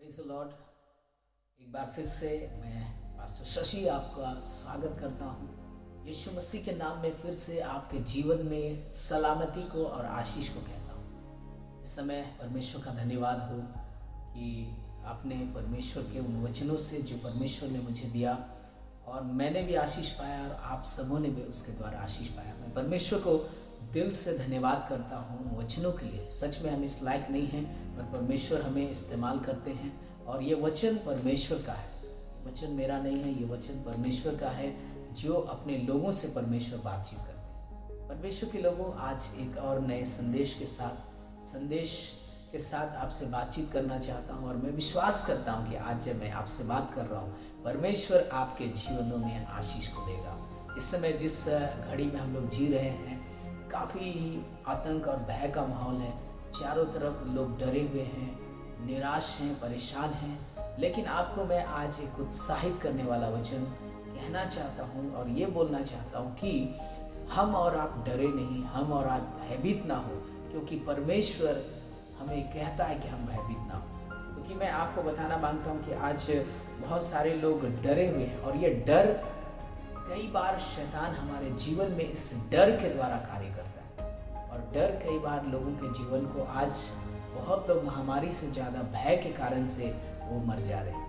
Praise the Lord. एक बार फिर से मैं पास्टर शशि आपका स्वागत करता हूँ। यीशु मसीह के नाम में फिर से आपके जीवन में सलामती को और आशीष को कहता हूँ। इस समय परमेश्वर का धन्यवाद हो कि आपने परमेश्वर के उन वचनों से जो परमेश्वर ने मुझे दिया और मैंने भी आशीष पाया और आप सबों ने भी उसके द्वारा आशीष पाया। मैं परमेश्वर को दिल से धन्यवाद करता हूँ उन वचनों के लिए। सच में हम इस लायक नहीं हैं, पर परमेश्वर हमें इस्तेमाल करते हैं और ये वचन परमेश्वर का है। ये वचन मेरा नहीं है, ये वचन परमेश्वर का है जो अपने लोगों से परमेश्वर बातचीत करते हैं। परमेश्वर के लोगों, आज एक और नए संदेश के साथ आपसे बातचीत करना चाहता हूँ और मैं विश्वास करता हूँ कि आज जब मैं आपसे बात कर रहा हूँ, परमेश्वर आपके जीवनों में आशीष को देगा। इस समय जिस घड़ी में हम लोग जी रहे हैं, काफ़ी आतंक और भय का माहौल है। चारों तरफ लोग डरे हुए हैं, निराश हैं, परेशान हैं। लेकिन आपको मैं आज एक उत्साहित करने वाला वचन कहना चाहता हूँ और ये बोलना चाहता हूँ कि हम और आप डरे नहीं, हम और आप भयभीत ना हो, क्योंकि परमेश्वर हमें कहता है कि हम भयभीत ना हो। क्योंकि मैं आपको बताना मांगता हूँ कि आज बहुत सारे लोग डरे हुए हैं और ये डर, कई बार शैतान हमारे जीवन में इस डर के द्वारा कार्य करता है और डर कई बार लोगों के जीवन को, आज बहुत लोग महामारी से ज़्यादा भय के कारण से वो मर जा रहे हैं,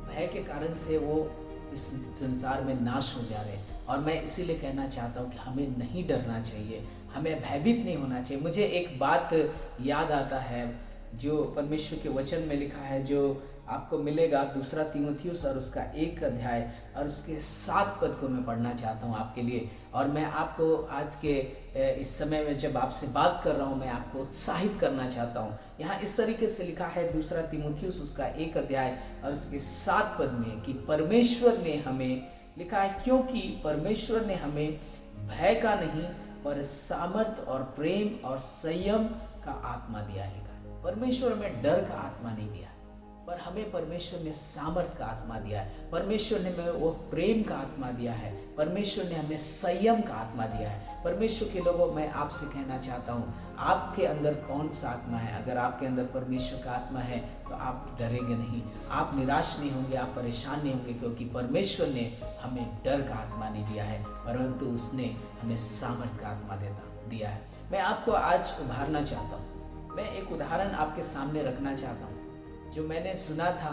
भय के कारण से वो इस संसार में नाश हो जा रहे हैं। और मैं इसीलिए कहना चाहता हूँ कि हमें नहीं डरना चाहिए, हमें भयभीत नहीं होना चाहिए। मुझे एक बात याद आता है जो परमेश्वर के वचन में लिखा है, जो आपको मिलेगा 2 तीमुथियुस और उसका 1 अध्याय और उसके 7 पद को मैं पढ़ना चाहता हूँ आपके लिए। और मैं आपको आज के इस समय में जब आपसे बात कर रहा हूँ, मैं आपको उत्साहित करना चाहता हूँ। यहाँ इस तरीके से लिखा है 2 तीमुथियुस उसका 1 अध्याय और उसके 7 पद में कि परमेश्वर ने हमें, लिखा है, क्योंकि परमेश्वर ने हमें भय का नहीं पर सामर्थ और प्रेम और संयम का आत्मा दिया है। लिखा है परमेश्वर हमें डर का आत्मा नहीं दिया, पर हमें परमेश्वर ने सामर्थ का आत्मा दिया है। परमेश्वर ने हमें वो प्रेम का आत्मा दिया है। परमेश्वर ने हमें संयम का आत्मा दिया है। परमेश्वर के लोगों, मैं आपसे कहना चाहता हूँ, आपके अंदर कौन सा आत्मा है? अगर आपके अंदर परमेश्वर का आत्मा है तो आप डरेंगे नहीं, आप निराश नहीं होंगे, आप परेशान नहीं होंगे, क्योंकि परमेश्वर ने हमें डर का आत्मा नहीं दिया है, परंतु उसने हमें सामर्थ का आत्मा दिया है। मैं आपको आज उभारना चाहता हूँ। मैं एक उदाहरण आपके सामने रखना चाहता हूँ जो मैंने सुना था,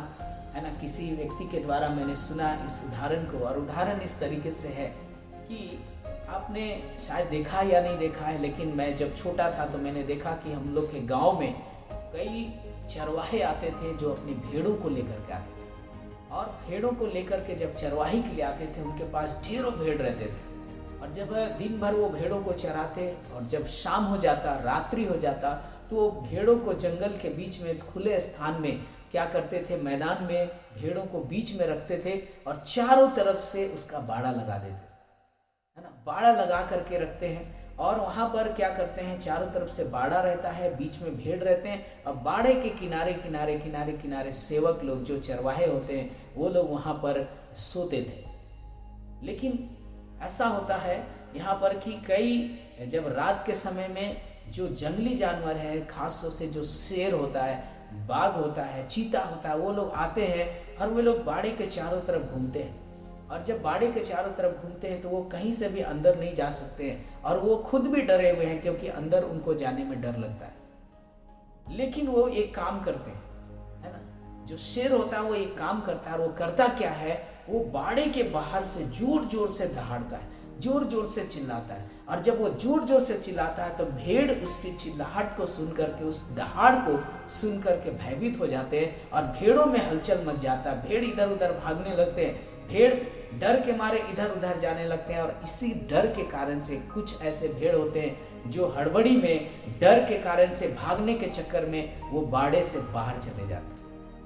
है ना, किसी व्यक्ति के द्वारा मैंने सुना इस उदाहरण को। और उदाहरण इस तरीके से है कि आपने शायद देखा या नहीं देखा है, लेकिन मैं जब छोटा था तो मैंने देखा कि हम लोग के गांव में कई चरवाहे आते थे जो अपनी भेड़ों को लेकर के आते थे। और भेड़ों को लेकर के जब चरवाही के लिए आते थे, उनके पास ढेरों भेड़ रहते थे। और जब दिन भर वो भेड़ों को चराते और जब शाम हो जाता, रात्रि हो जाता, तो भेड़ों को जंगल के बीच में खुले स्थान में क्या करते थे, मैदान में भेड़ों को बीच में रखते थे और चारों तरफ से उसका बाड़ा लगा देते थे, है ना। बाड़ा लगा करके रखते हैं और वहां पर क्या करते हैं, चारों तरफ से बाड़ा रहता है, बीच में भेड़ रहते हैं और बाड़े के किनारे किनारे किनारे किनारे सेवक लोग जो चरवाहे होते हैं वो लोग वहां पर सोते थे। लेकिन ऐसा होता है यहाँ पर कि कई, जब रात के समय में जो जंगली जानवर है, खास तौर से जो शेर होता है, बाघ होता है, चीता होता है, वो लोग आते हैं और वो लोग बाड़े के चारों तरफ घूमते हैं। और जब बाड़े के चारों तरफ घूमते हैं तो वो कहीं से भी अंदर नहीं जा सकते हैं और वो खुद भी डरे हुए हैं, क्योंकि अंदर उनको जाने में डर लगता है। लेकिन वो एक काम करते हैं, है ना, जो शेर होता है वो एक काम करता है। वो करता क्या है, वो बाड़े के बाहर से जोर जोर से दहाड़ता है, जोर जोर से चिल्लाता है। और जब वो जोर जोर से चिल्लाता है तो भेड़ उसकी चिल्लाहट को सुन करके, उस दहाड़ को सुन करके भयभीत हो जाते हैं और भेड़ों में हलचल मच जाता है। भेड़ इधर उधर भागने लगते हैं, भेड़ डर के मारे इधर उधर जाने लगते हैं। और इसी डर के कारण से कुछ ऐसे भेड़ होते हैं जो हड़बड़ी में, डर के कारण से, भागने के चक्कर में वो बाड़े से बाहर चले जाते हैं।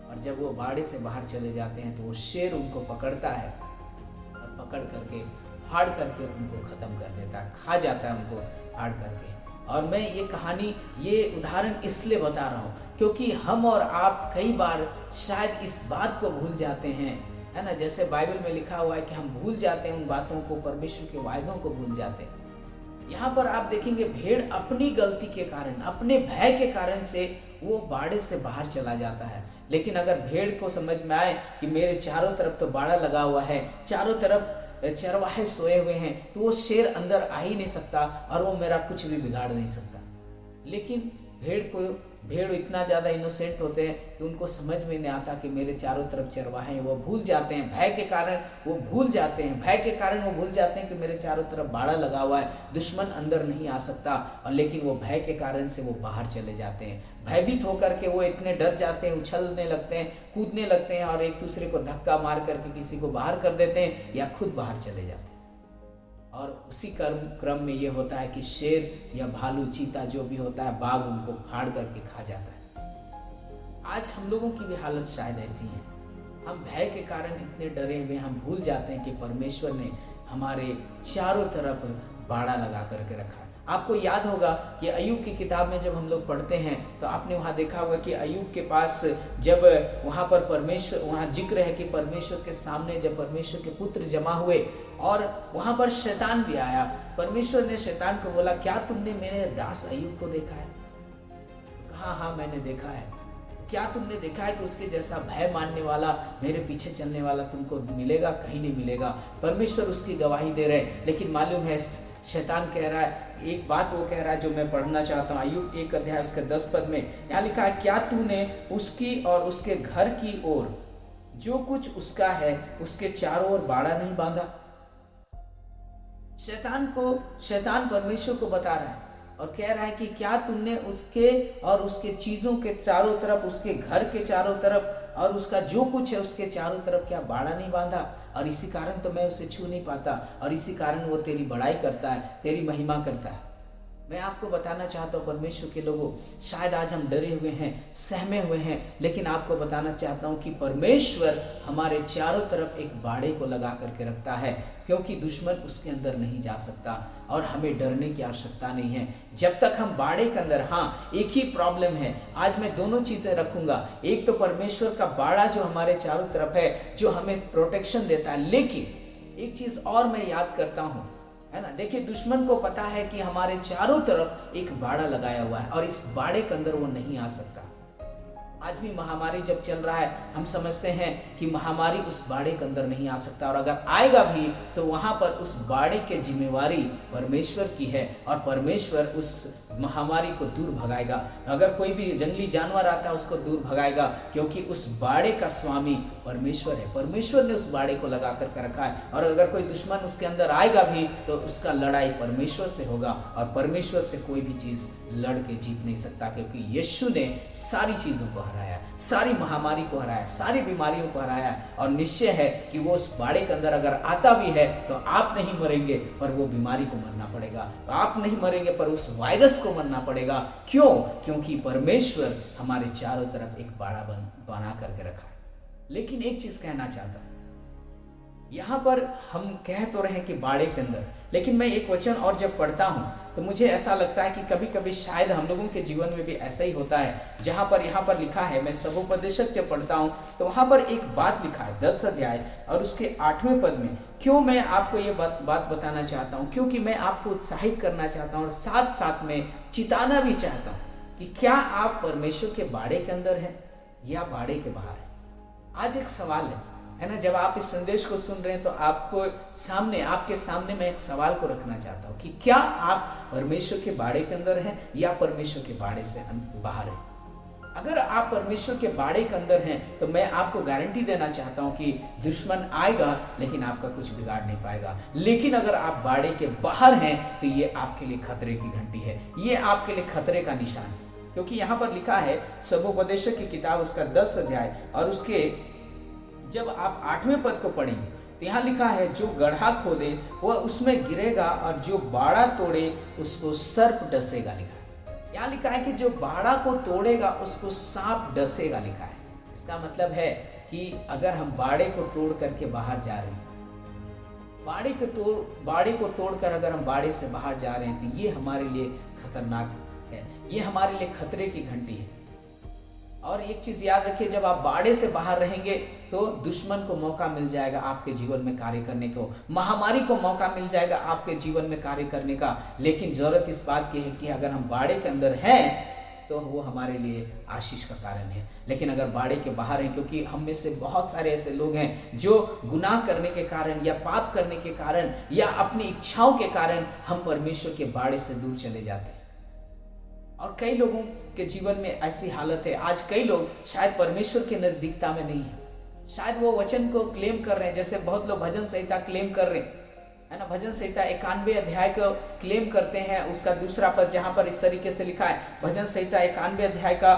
और जब वो बाड़े से बाहर चले जाते हैं तो वो शेर उनको पकड़ता है और पकड़ करके, फाड़ करके उनको खत्म कर देता है, खा जाता है उनको फाड़ करके। और मैं ये कहानी, ये उदाहरण इसलिए बता रहा हूँ क्योंकि हम और आप कई बार शायद इस बात को भूल जाते हैं, है ना। जैसे बाइबल में लिखा हुआ है कि हम भूल जाते हैं उन बातों को, परमेश्वर के वायदों को भूल जाते हैं। यहाँ पर आप देखेंगे भेड़ अपनी गलती के कारण, अपने भय के कारण से वो बाड़े से बाहर चला जाता है। लेकिन अगर भेड़ को समझ में आए कि मेरे चारों तरफ तो बाड़ा लगा हुआ है, चारों तरफ चरवाहे सोए हुए हैं, तो वो शेर अंदर आ ही नहीं सकता और वो मेरा कुछ भी बिगाड़ नहीं सकता। लेकिन भेड़ इतना ज़्यादा इनोसेंट होते हैं कि उनको समझ में नहीं आता कि मेरे चारों तरफ चरवाहे हैं। वो भूल जाते हैं, भय के कारण वो भूल जाते हैं कि मेरे चारों तरफ बाड़ा लगा हुआ है, दुश्मन अंदर नहीं आ सकता। और लेकिन वो भय के कारण से वो बाहर चले जाते हैं। भयभीत होकर के वो इतने डर जाते हैं, उछलने लगते हैं, कूदने लगते हैं और एक दूसरे को धक्का मार करके किसी को बाहर कर देते हैं या खुद बाहर चले जाते हैं। और उसी क्रम में ये होता है कि शेर या भालू, चीता जो भी होता है, बाघ उनको फाड़ करके खा जाता है। आज हम लोगों की भी हालत शायद ऐसी है। हम भय के कारण इतने डरे हुए, हम भूल जाते हैं कि परमेश्वर ने हमारे चारों तरफ बाड़ा लगा करके रखा है। आपको याद होगा कि अय्यूब की किताब में जब हम लोग पढ़ते हैं तो आपने वहाँ देखा होगा कि अय्यूब के पास जब वहाँ जिक्र है कि परमेश्वर के सामने जब परमेश्वर के पुत्र जमा हुए और वहाँ पर शैतान भी आया। परमेश्वर ने शैतान को बोला, क्या तुमने मेरे दास अय्यूब को देखा है? कहा, हाँ मैंने देखा है। क्या तुमने देखा है कि उसके जैसा भय मानने वाला, मेरे पीछे चलने वाला तुमको मिलेगा? कहीं नहीं मिलेगा। परमेश्वर उसकी गवाही दे रहे हैं। लेकिन मालूम है शैतान कह रहा है, एक बात वो कह रहा है जो मैं पढ़ना चाहता हूँ। अय्यूब 1 अध्याय उसके 10 पद में यहाँ लिखा है, क्या तूने उसकी और उसके घर की ओर जो कुछ उसका है उसके चारों ओर बाड़ा नहीं बांधा? शैतान परमेश्वर को बता रहा है और कह रहा है कि क्या तुमने उसके और उसके चीजों के चारों तरफ, उसके घर के चारों तरफ और उसका जो कुछ है उसके चारों तरफ क्या बाड़ा नहीं बांधा? और इसी कारण तो मैं उसे छू नहीं पाता और इसी कारण वो तेरी बड़ाई करता है, तेरी महिमा करता है। मैं आपको बताना चाहता हूँ परमेश्वर के लोगों, शायद आज हम डरे हुए हैं, सहमे हुए हैं, लेकिन आपको बताना चाहता हूँ कि परमेश्वर हमारे चारों तरफ एक बाड़े को लगा करके रखता है, क्योंकि दुश्मन उसके अंदर नहीं जा सकता और हमें डरने की आवश्यकता नहीं है जब तक हम बाड़े के अंदर। हाँ, एक ही प्रॉब्लम है, आज मैं दोनों चीजें रखूंगा। एक तो परमेश्वर का बाड़ा जो हमारे चारों तरफ है, जो हमें प्रोटेक्शन देता है, लेकिन एक चीज और मैं याद करता हूँ, है ना। देखिए, दुश्मन को पता है कि हमारे चारों तरफ एक बाड़ा लगाया हुआ है और इस बाड़े के अंदर वो नहीं आ सकता। आज भी महामारी जब चल रहा है, हम समझते हैं कि महामारी उस बाड़े के अंदर नहीं आ सकता, और अगर आएगा भी तो वहां पर उस बाड़े की जिम्मेवारी परमेश्वर की है और परमेश्वर उस महामारी को दूर भगाएगा। अगर कोई भी जंगली जानवर आता है उसको दूर भगाएगा, क्योंकि उस बाड़े का स्वामी परमेश्वर है। परमेश्वर ने उस बाड़े को लगा कर रखा है, और अगर कोई दुश्मन उसके अंदर आएगा भी तो उसका लड़ाई परमेश्वर से होगा, और परमेश्वर से कोई भी चीज लड़ के जीत नहीं सकता, क्योंकि यीशु ने सारी चीजों को हराया, सारी महामारी को हराया, सारी बीमारियों को हराया। और निश्चय है कि वो उस बाड़े के अंदर अगर आता भी है तो आप नहीं मरेंगे, पर वो बीमारी को मरना पड़ेगा। आप नहीं मरेंगे, पर उस वायरस को मरना पड़ेगा। क्यों? क्योंकि परमेश्वर हमारे चारों तरफ एक बाड़ा बना करके रखा है। लेकिन एक चीज कहना चाहता हूं, यहां पर हम कह तो रहे हैं कि बाड़े के अंदर, लेकिन मैं एक वचन और जब पढ़ता हूं तो मुझे ऐसा लगता है कि कभी कभी शायद हम लोगों के जीवन में भी ऐसा ही होता है। जहां पर यहाँ पर लिखा है, मैं सबोपदेशक जब पढ़ता हूं तो वहां पर एक बात लिखा है 10 अध्याय और उसके 8वें पद में। क्यों मैं आपको ये बात बताना चाहता हूँ? क्योंकि मैं आपको उत्साहित करना चाहता हूँ और साथ साथ में चिताना भी चाहता हूँ कि क्या आप परमेश्वर के बाड़े के अंदर हैं या बाड़े के बाहर है। आज एक सवाल है ना, जब आप इस संदेश को सुन रहे हैं तो आपके सामने मैं एक सवाल को रखना चाहता हूं कि क्या आप परमेश्वर के बाड़े के अंदर हैं या परमेश्वर के बाड़े से बाहर हैं। अगर आप परमेश्वर के बाड़े के अंदर हैं तो मैं आपको गारंटी देना चाहता हूं कि दुश्मन आएगा लेकिन आपका कुछ बिगाड़ नहीं पाएगा। लेकिन अगर आप बाड़े के बाहर हैं तो ये आपके लिए खतरे की घंटी है, ये आपके लिए खतरे का निशान है। क्योंकि यहाँ पर लिखा है सबोपदेशक की किताब उसका 10 अध्याय और उसके जब आप 8वें पद को पढ़ेंगे तो यहाँ लिखा है, जो गड्ढा खोदे वह उसमें गिरेगा और जो बाड़ा तोड़े उसको सर्प डसेगा। लिखा है, यहाँ लिखा है कि जो बाड़ा को तोड़ेगा उसको सांप डसेगा। लिखा है, इसका मतलब है कि अगर हम बाड़े को तोड़ करके बाहर जा रहे हैं, बाड़े को तोड़कर अगर हम बाड़े से बाहर जा रहे हैं तो ये हमारे लिए खतरनाक है, ये हमारे लिए खतरे की घंटी है। और एक चीज याद रखिए, जब आप बाड़े से बाहर रहेंगे तो दुश्मन को मौका मिल जाएगा आपके जीवन में कार्य करने को, महामारी को मौका मिल जाएगा आपके जीवन में कार्य करने का। लेकिन जरूरत इस बात की है कि अगर हम बाड़े के अंदर हैं तो वो हमारे लिए आशीष का कारण है। लेकिन अगर बाड़े के बाहर हैं, क्योंकि हम में से बहुत सारे ऐसे लोग हैं जो गुनाह करने के कारण या पाप करने के कारण या अपनी इच्छाओं के कारण हम परमेश्वर के बाड़े से दूर चले जाते हैं। और कई लोगों के जीवन में ऐसी हालत है, आज कई लोग शायद परमेश्वर के नजदीकता में नहीं है, शायद वो वचन को क्लेम कर रहे हैं, जैसे बहुत लोग भजन संहिता क्लेम कर रहे हैं, है ना। भजन संहिता 91 अध्याय को क्लेम करते हैं, उसका दूसरा पद जहां पर इस तरीके से लिखा है, भजन संहिता 91 अध्याय का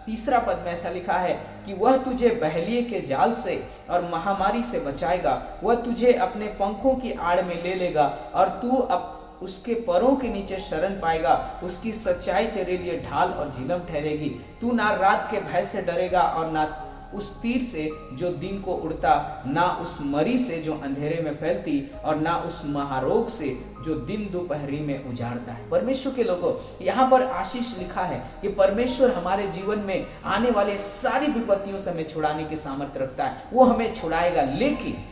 तीसरा पद में ऐसा लिखा है कि वह तुझे बहलिये के जाल से और महामारी से बचाएगा, वह तुझे अपने पंखों की आड़ में ले लेगा और तू उसके पैरों के नीचे शरण पाएगा। उसकी सच्चाई तेरे लिए ढाल और झिलम ठहरेगी। तू ना रात के भय से डरेगा और ना उस तीर से जो दिन को उड़ता, ना उस मरी से जो अंधेरे में फैलती और ना उस महारोग से जो दिन दोपहरी में उजाड़ता है। परमेश्वर के लोगों, यहाँ पर आशीष लिखा है कि परमेश्वर हमारे जीवन में आने वाले सारी विपत्तियों से हमें छुड़ाने की सामर्थ्य रखता है, वो हमें छुड़ाएगा। लेकिन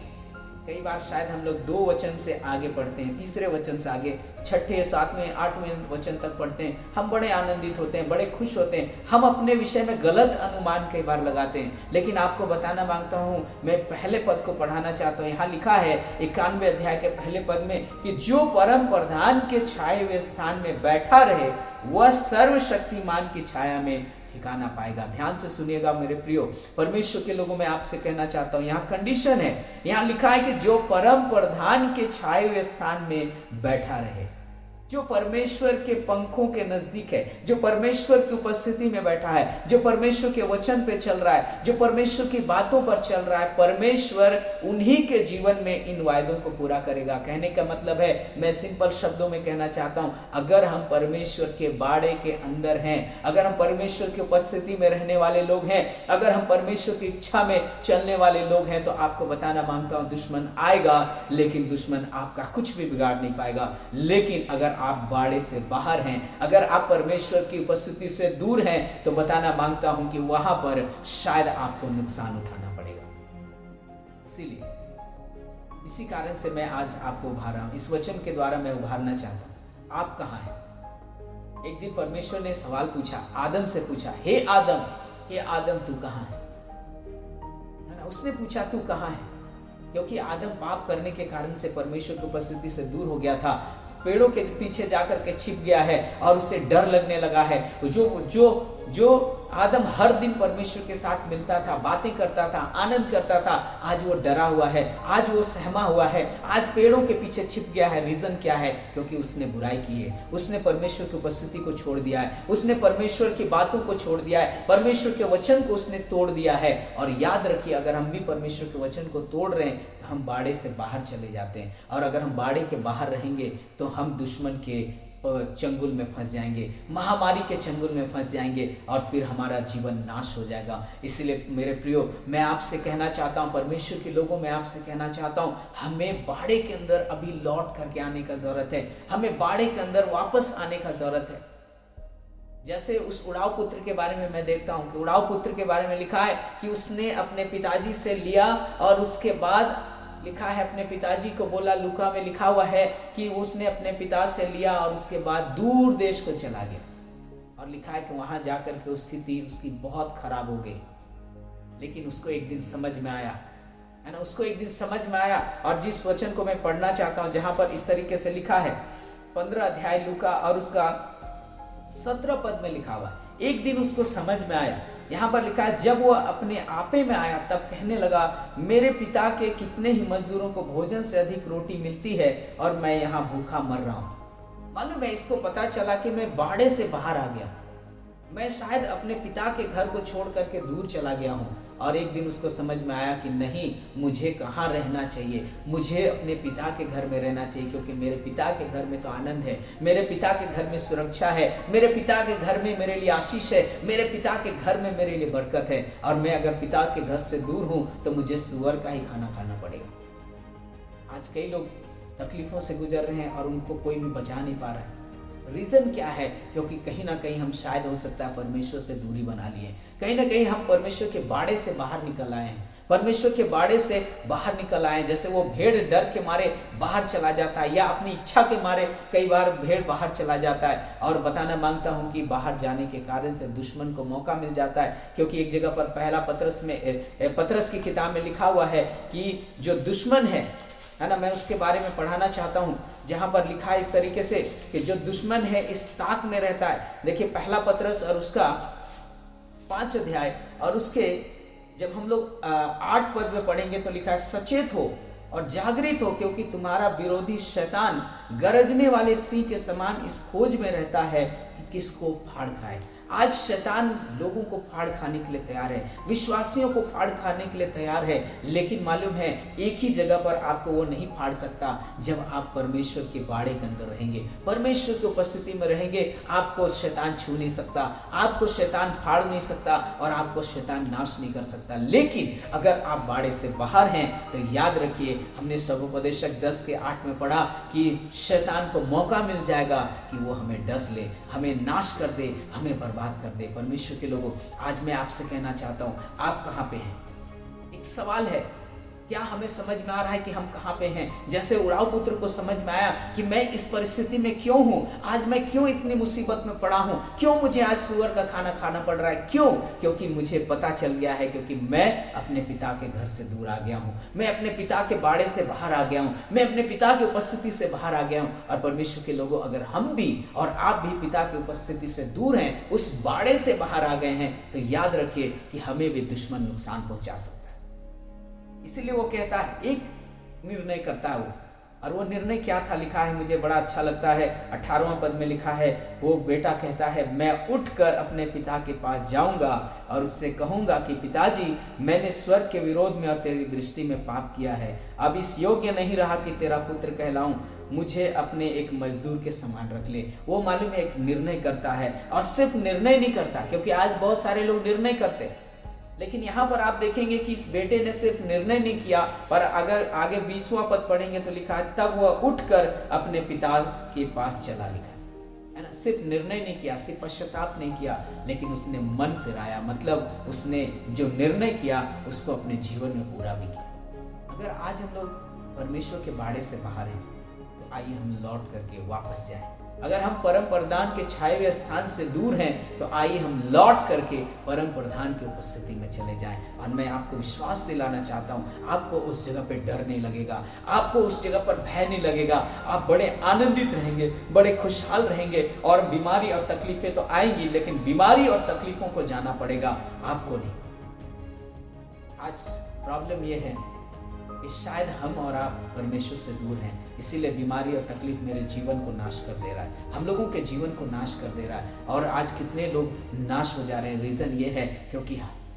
कई बार शायद हम लोग 2 वचन से आगे पढ़ते हैं, तीसरे वचन से आगे 6ठे 7वें 8वें वचन तक पढ़ते हैं, हम बड़े आनंदित होते हैं, बड़े खुश होते हैं, हम अपने विषय में गलत अनुमान कई बार लगाते हैं। लेकिन आपको बताना मांगता हूं, मैं पहले पद को पढ़ाना चाहता हूं। यहाँ लिखा है 91 अध्याय के पहले पद में कि जो परम प्रधान के छाए हुए स्थान में बैठा रहे वह सर्वशक्तिमान की छाया में ठिकाना पाएगा। ध्यान से सुनिएगा मेरे प्रियो, परमेश्वर के लोगों, मैं आपसे कहना चाहता हूं, यहाँ कंडीशन है, यहाँ लिखा है कि जो परम प्रधान के छाए हुए स्थान में बैठा रहे, जो परमेश्वर के पंखों के नजदीक है, जो परमेश्वर की उपस्थिति में बैठा है, जो परमेश्वर के वचन पे चल रहा है, जो परमेश्वर की बातों पर चल रहा है, परमेश्वर उन्हीं के जीवन में इन वायदों को पूरा करेगा। कहने का मतलब है, मैं सिंपल शब्दों में कहना चाहता हूं, अगर हम परमेश्वर के बाड़े के अंदर हैं, अगर हम परमेश्वर की उपस्थिति में रहने वाले लोग हैं, अगर हम परमेश्वर की इच्छा में चलने वाले लोग हैं, तो आपको बताना मांगता हूं, दुश्मन आएगा लेकिन दुश्मन आपका कुछ भी बिगाड़ नहीं पाएगा। लेकिन अगर आप बाड़े से बाहर हैं, अगर आप परमेश्वर की उपस्थिति से दूर हैं, तो बताना मांगता हूं कि वहां पर शायद आपको नुकसान उठाना पड़ेगा। इसीलिए इसी कारण से मैं आज आपको उभार रहा हूं, इस वचन के द्वारा मैं उभारना चाहता हूं। आप कहां हैं? एक दिन परमेश्वर ने सवाल पूछा, आदम से पूछा, हे आदम तू कहां है ना। उसने पूछा तू कहां है, क्योंकि आदम पाप करने के कारण से परमेश्वर की उपस्थिति से दूर हो गया था, पेड़ों के पीछे जाकर के छिप गया है और उसे डर लगने लगा है। जो आदम हर दिन परमेश्वर के साथ मिलता था, बातें करता था, आनंद करता था, आज वो डरा हुआ है, आज वो सहमा हुआ है, आज पेड़ों के पीछे छिप गया है। रीजन क्या है? क्योंकि उसने बुराई की है, उसने परमेश्वर की उपस्थिति को छोड़ दिया है, उसने परमेश्वर की बातों को छोड़ दिया है, परमेश्वर के वचन को उसने तोड़ दिया है। और याद रखिए, अगर हम भी परमेश्वर के वचन को तोड़ रहे हैं तो हम बाड़े से बाहर चले जाते हैं, और अगर हम बाड़े के बाहर रहेंगे तो हम दुश्मन के चंगुल में फंस जाएंगे, महामारी के चंगुल में फंस जाएंगे, और फिर हमारा जीवन नाश हो जाएगा। इसलिए मेरे प्रियो, मैं आपसे कहना चाहता हूं, परमेश्वर के लोगों, मैं आपसे कहना चाहता हूं, हमें बाड़े के अंदर अभी लौट करके आने का जरूरत है, हमें बाड़े के अंदर वापस आने का जरूरत है। जैसे उस उड़ाव पुत्र के बारे में मैं देखता हूं कि उड़ाव पुत्र के बारे में लिखा है कि उसने अपने पिताजी से लिया, और उसके बाद लिखा है अपने पिताजी को बोला, लूका में लिखा हुआ है कि उसने अपने पिता से लिया और उसके बाद दूर देश को चला गया, और लिखा है कि वहां जाकर के स्थिति उसकी बहुत खराब हो गई। लेकिन उसको एक दिन समझ में आया, है ना, उसको एक दिन समझ में आया। और जिस वचन को मैं पढ़ना चाहता हूं, जहां पर इस तरीके से लिखा है, 15 अध्याय लूका और उसका 17 पद में लिखा हुआ, एक दिन उसको समझ में आया। यहाँ पर लिखा है, जब वो अपने आपे में आया तब कहने लगा, मेरे पिता के कितने ही मजदूरों को भोजन से अधिक रोटी मिलती है और मैं यहाँ भूखा मर रहा हूँ। मालूम है, इसको पता चला कि मैं बाड़े से बाहर आ गया, मैं शायद अपने पिता के घर को छोड़ करके दूर चला गया हूँ। और एक दिन उसको समझ में आया कि नहीं, मुझे कहाँ रहना चाहिए, मुझे अपने पिता के घर में रहना चाहिए, क्योंकि मेरे पिता के घर में तो आनंद है, मेरे पिता के घर में सुरक्षा है, मेरे पिता के घर में मेरे लिए आशीष है, मेरे पिता के घर में मेरे लिए बरकत है। और मैं अगर पिता के घर से दूर हूँ तो मुझे सुअर का ही खाना खाना पड़ेगा। आज कई लोग तकलीफों से गुजर रहे हैं और उनको कोई भी बचा नहीं पा रहा है। रीजन क्या है? क्योंकि कहीं ना कहीं हम शायद हो सकता है परमेश्वर से दूरी बना लिए, कहीं ना कहीं हम परमेश्वर के बाड़े से बाहर निकल आए हैं, परमेश्वर के बाड़े से बाहर निकल आए। जैसे वो भेड़ डर के मारे बाहर चला जाता है, या अपनी इच्छा के मारे कई बार भेड़ बाहर चला जाता है। और बताना मांगता हूं कि बाहर जाने के कारण से दुश्मन को मौका मिल जाता है, क्योंकि एक जगह पर पहला पतरस की किताब में लिखा हुआ है कि जो दुश्मन है ना, मैं उसके बारे में पढ़ाना चाहता हूं, जहां पर लिखा है इस तरीके से कि जो दुश्मन है इस ताक में रहता है। देखिए पहला पतरस और उसका 5 अध्याय और उसके जब हम लोग 8 पद में पढ़ेंगे तो लिखा है, सचेत हो और जागृत हो, क्योंकि तुम्हारा विरोधी शैतान गरजने वाले सिंह के समान इस खोज में रहता है कि किसको फाड़ खाए। आज शैतान लोगों को फाड़ खाने के लिए तैयार है, विश्वासियों को फाड़ खाने के लिए तैयार है, लेकिन मालूम है एक ही जगह पर आपको वो नहीं फाड़ सकता। जब आप परमेश्वर के बाड़े के अंदर रहेंगे, परमेश्वर की उपस्थिति में रहेंगे, आपको शैतान छू नहीं सकता, आपको शैतान फाड़ नहीं सकता और आपको शैतान नाश नहीं कर सकता। लेकिन अगर आप बाड़े से बाहर हैं तो याद रखिए, हमने सर्वोपदेशक 10:8 में पढ़ा कि शैतान को मौका मिल जाएगा कि वो हमें डस ले, हमें नाश कर दे, हमें बर्बाद कर दे। परमेश्वर के लोगों, आज मैं आपसे कहना चाहता हूं, आप कहां पे हैं? एक सवाल है, क्या हमें समझ में आ रहा है कि हम कहां पे हैं? जैसे उड़ाऊ पुत्र को समझ में आया कि मैं इस परिस्थिति में क्यों हूं, आज मैं क्यों इतनी मुसीबत में पड़ा हूं, क्यों मुझे आज सुअर का खाना खाना पड़ रहा है, क्यों? क्योंकि मुझे पता चल गया है, क्योंकि मैं अपने पिता के घर से दूर आ गया हूं, मैं अपने पिता के बाड़े से बाहर आ गया हूं, मैं अपने पिता की उपस्थिति से बाहर आ गया हूं। और परमेश्वर के लोगों, अगर हम भी और आप भी पिता की उपस्थिति से दूर हैं, उस बाड़े से बाहर आ गए हैं, तो याद रखिए कि हमें भी दुश्मन नुकसान पहुंचा सकता है। इसीलिए वो कहता है, एक निर्णय करता है वो, और वो निर्णय क्या था लिखा है, मुझे बड़ा अच्छा लगता है। 18वां पद में लिखा है, वो बेटा कहता है, मैं उठकर अपने पिता के पास जाऊंगा और उससे कहूंगा कि पिताजी, मैंने स्वर्ग के विरोध में और तेरी दृष्टि में पाप किया है, अब इस योग्य नहीं रहा कि तेरा पुत्र कहलाऊं, मुझे अपने एक मजदूर के समान रख ले। वो मालूम है एक निर्णय करता है, और सिर्फ निर्णय नहीं करता, क्योंकि आज बहुत सारे लोग निर्णय करते हैं, लेकिन यहां पर आप देखेंगे कि इस बेटे ने सिर्फ निर्णय नहीं किया, पर अगर आगे 20वां पद पढ़ेंगे तो लिखा है, तब वह उठकर अपने पिता के पास चला, लिखा है ना। सिर्फ निर्णय नहीं किया, सिर्फ पश्चाताप नहीं किया, लेकिन उसने मन फिराया, मतलब उसने जो निर्णय किया उसको अपने जीवन में पूरा भी किया। अगर आज हम लोग परमेश्वर के बाड़े से बाहर हैं तो आइए हम लौट करके वापस जाएं। अगर हम परम प्रधान के छाए हुए स्थान से दूर हैं तो आइए हम लौट करके परम प्रधान की उपस्थिति में चले जाएं। और मैं आपको विश्वास दिलाना चाहता हूं, आपको उस जगह पे डर नहीं लगेगा, आपको उस जगह पर भय नहीं लगेगा, आप बड़े आनंदित रहेंगे, बड़े खुशहाल रहेंगे। और बीमारी और तकलीफें तो आएंगी, लेकिन बीमारी और तकलीफों को जाना पड़ेगा, आपको नहीं। आज प्रॉब्लम यह है कि शायद हम और आप परमेश्वर से दूर हैं, इसीलिए बीमारी और तकलीफ मेरे जीवन को नाश कर दे रहा है, हम लोगों के जीवन को नाश कर दे रहा है। और आज कितने लोग नाश हो जा रहे हैं, रीजन ये है क्योंकि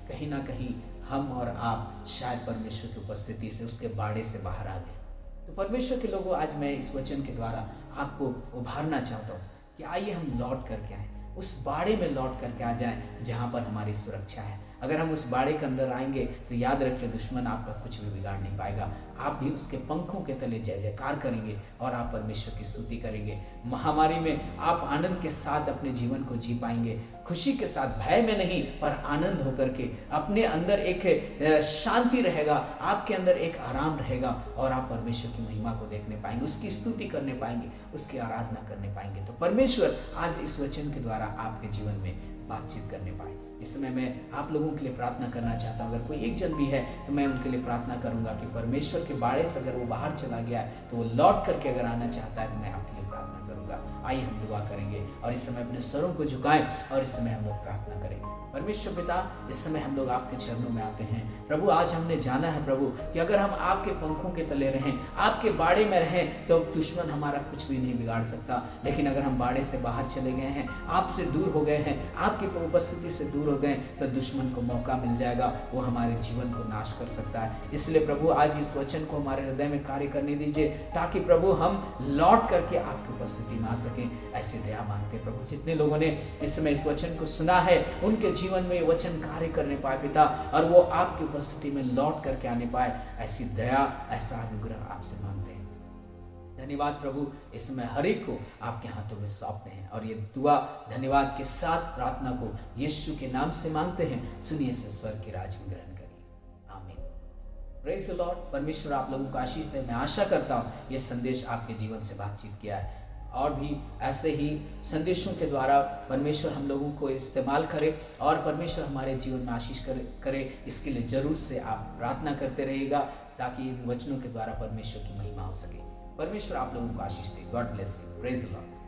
कहीं ना कहीं हम और आप शायद परमेश्वर की उपस्थिति से, उसके बाड़े से बाहर आ गए। तो परमेश्वर के लोगों, आज मैं इस वचन के द्वारा आपको उभारना चाहता हूँ कि आइए हम लौट करके आए, उस बाड़े में लौट करके आ जाएं जहां पर हमारी सुरक्षा है। अगर हम उस बाड़े के अंदर आएंगे तो याद रखिए, दुश्मन आपका कुछ भी बिगाड़ नहीं पाएगा। आप भी उसके पंखों के तले जय जयकार करेंगे और आप परमेश्वर की स्तुति करेंगे। महामारी में आप आनंद के साथ अपने जीवन को जी पाएंगे, खुशी के साथ, भय में नहीं पर आनंद होकर के। अपने अंदर एक शांति रहेगा, आपके अंदर एक आराम रहेगा और आप परमेश्वर की महिमा को देखने पाएंगे, उसकी स्तुति करने पाएंगे, उसकी आराधना करने पाएंगे। तो परमेश्वर आज इस वचन के द्वारा आपके जीवन में बातचीत करने पाए। इस समय मैं आप लोगों के लिए प्रार्थना करना चाहता हूँ। अगर कोई एक जन भी है तो मैं उनके लिए प्रार्थना करूंगा कि परमेश्वर के बाड़े से अगर वो बाहर चला गया है तो वो लौट करके अगर आना चाहता है तो मैं आपके लिए प्रार्थना करूंगा। आइए हम दुआ करेंगे और इस समय अपने सरों को झुकाएं और इस समय हम लोग प्रार्थना करेंगे। परमेश्वर पिता, इस समय हम लोग आपके चरणों में आते हैं प्रभु। आज हमने जाना है प्रभु कि अगर हम आपके पंखों के तले रहें, आपके बाड़े में रहें, तो दुश्मन हमारा कुछ भी नहीं बिगाड़ सकता। लेकिन अगर हम बाड़े से बाहर चले गए हैं, आपसे दूर हो गए हैं, आपकी उपस्थिति से दूर हो गए, तो दुश्मन को मौका मिल जाएगा, वो हमारे जीवन को नाश कर सकता है। इसलिए प्रभु आज इस वचन को हमारे हृदय में कार्य करने दीजिए, ताकि प्रभु हम लौट करके आपकी उपस्थिति में आ सकें। ऐसी दया मांगते प्रभु, जितने लोगों ने इस समय इस वचन को सुना है उनके जीवन में ये वचन कार्य करने पाए पिता, और वो आपकी उपस्थिति में लौट करके आने पाए, ऐसी दया, ऐसा अनुग्रह आपसे मांगते हैं। धन्यवाद प्रभु, इस समय हर एक को आपके हाथों में सौंपते हैं और ये दुआ धन्यवाद के साथ प्रार्थना को यीशु के नाम से मांगते हैं। सुनिए से स्वर्ग के राज में ग्रहण करिए, आमीन। Praise the Lord. परमेश्वर आप लोगों को आशीष दे। मैं आशा करता हूँ ये संदेश आपके जीवन से बातचीत किया है, और भी ऐसे ही संदेशों के द्वारा परमेश्वर हम लोगों को इस्तेमाल करे और परमेश्वर हमारे जीवन में आशीष करे। इसके लिए जरूर से आप प्रार्थना करते रहिएगा, ताकि इन वचनों के द्वारा परमेश्वर की महिमा हो सके। परमेश्वर आप लोगों को आशीष दे। God bless you. Praise the Lord.